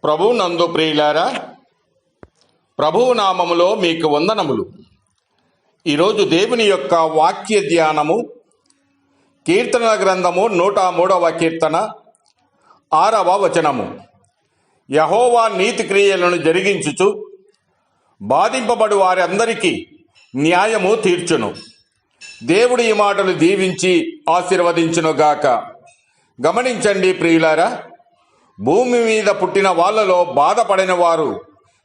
ప్రభు నందు ప్రియులారా, ప్రభువు నామములో మీకు వందనములు. ఈరోజు దేవుని యొక్క వాక్య ధ్యానము కీర్తనల గ్రంథము 103వ కీర్తన 6వ వచనము. యెహోవా నీతి క్రియలను జరిగించుచు బాధింపబడు వారి అందరికీ న్యాయము తీర్చును. దేవుడు ఈ మాటలు దీవించి ఆశీర్వదించునుగాక. గమనించండి ప్రియులారా, భూమి మీద పుట్టిన వాళ్ళలో బాధపడిన వారు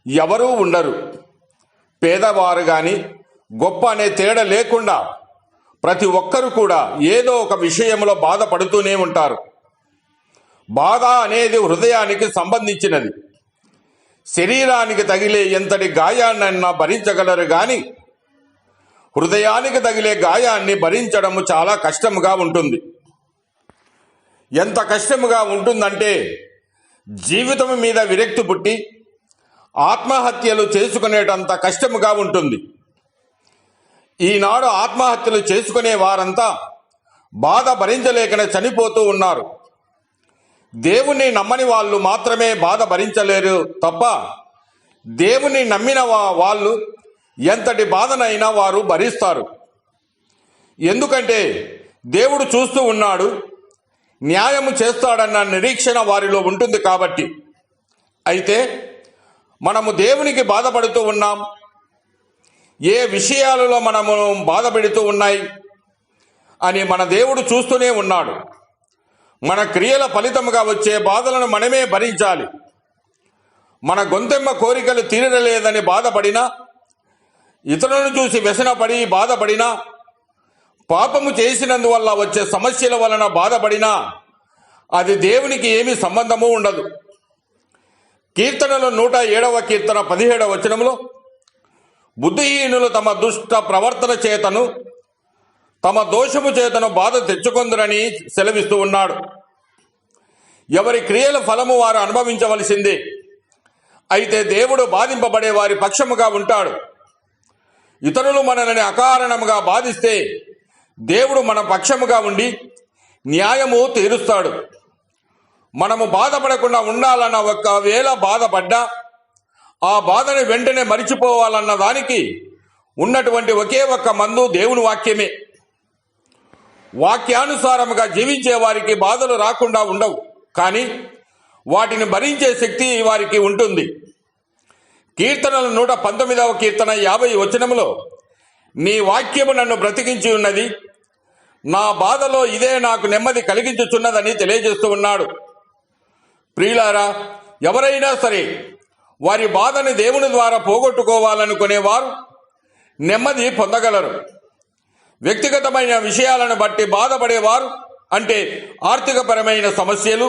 ఎవరూ ఉండరు. పేదవారు కానీ గొప్ప అనే తేడా లేకుండా ప్రతి ఒక్కరు కూడా ఏదో ఒక విషయంలో బాధపడుతూనే ఉంటారు. బాధ అనేది హృదయానికి సంబంధించినది. శరీరానికి తగిలే ఎంతటి గాయాన్నైనా భరించగలరు కానీ హృదయానికి తగిలే గాయాన్ని భరించడము చాలా కష్టముగా ఉంటుంది. ఎంత కష్టముగా ఉంటుందంటే జీవితం మీద విరక్తి పుట్టి ఆత్మహత్యలు చేసుకునేటంత కష్టముగా ఉంటుంది. ఈనాడు ఆత్మహత్యలు చేసుకునే వారంతా బాధ భరించలేకనే చనిపోతూ ఉన్నారు. దేవుణ్ణి నమ్మని వాళ్ళు మాత్రమే బాధ భరించలేరు తప్ప దేవుణ్ణి నమ్మిన వాళ్ళు ఎంతటి బాధనైనా వారు భరిస్తారు. ఎందుకంటే దేవుడు చూస్తూ ఉన్నాడు, న్యాయము చేస్తాడన్న నిరీక్షణ వారిలో ఉంటుంది కాబట్టి. అయితే మనము దేవునికి బాధపడుతూ ఉన్నాం. ఏ విషయాలలో మనము బాధపడుతూ ఉన్నాయి అని మన దేవుడు చూస్తూనే ఉన్నాడు. మన క్రియల ఫలితముగా వచ్చే బాధలను మనమే భరించాలి. మన గొంతెమ్మ కోరికలు తీరలేదని బాధపడినా, ఇతరులను చూసి వ్యసనపడి బాధపడినా, పాపము చేసినందువల్ల వచ్చే సమస్యల వలన బాధపడినా అది దేవునికి ఏమీ సంబంధము ఉండదు. కీర్తనలో 107వ కీర్తన 17వ వచనంలో బుద్ధిహీనులు తమ దుష్ట ప్రవర్తన చేతను తమ దోషము చేతను బాధ తెచ్చుకొందురని సెలవిస్తూ ఉన్నాడు. ఎవరి క్రియల ఫలము వారు అనుభవించవలసిందే. అయితే దేవుడు బాధింపబడే వారి పక్షముగా ఉంటాడు. ఇతరులు మనల్ని అకారణముగా బాధిస్తే దేవుడు మన పక్షముగా ఉండి న్యాయము తీరుస్తాడు. మనము బాధపడకుండా ఉండాలన్న ఒకవేళ బాధపడ్డా ఆ బాధని వెంటనే మరిచిపోవాలన్న దానికి ఉన్నటువంటి ఒకే ఒక్క మందు దేవుని వాక్యమే. వాక్యానుసారముగా జీవించే వారికి బాధలు రాకుండా ఉండవు, కానీ వాటిని భరించే శక్తి వారికి ఉంటుంది. కీర్తనలు 119వ కీర్తన 50 వచనములో నీ వాక్యము నన్ను బ్రతికించి ఉన్నది, నా బాధలో ఇదే నాకు నెమ్మది కలిగించుచున్నదని తెలియజేస్తూ ఉన్నాడు. ప్రియులారా, ఎవరైనా సరే వారి బాధని దేవుని ద్వారా పోగొట్టుకోవాలనుకునేవారు నెమ్మది పొందగలరు. వ్యక్తిగతమైన విషయాలను బట్టి బాధపడేవారు, అంటే ఆర్థికపరమైన సమస్యలు,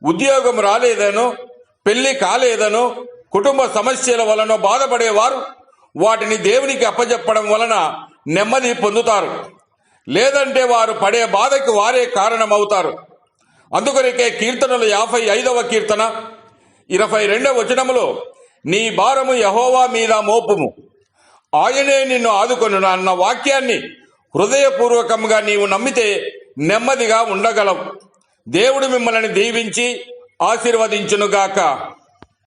ఉద్యోగం రాలేదనో, పెళ్లి కాలేదనో, కుటుంబ సమస్యల వలన బాధపడేవారు వాటిని దేవునికి అప్పజెప్పడం వలన నెమ్మది పొందుతారు. లేదంటే వారు పడే బాధకి వారే కారణమవుతారు. అందుకొరకే కీర్తనలు 55వ కీర్తన 22వ వచనములో నీ భారము యెహోవా మీద మోపుము, ఆయనే నిన్ను ఆదుకొను అన్న వాక్యాన్ని హృదయపూర్వకంగా నీవు నమ్మితే నెమ్మదిగా ఉండగలవు. దేవుడు మిమ్మల్ని దీవించి ఆశీర్వదించునుగాక.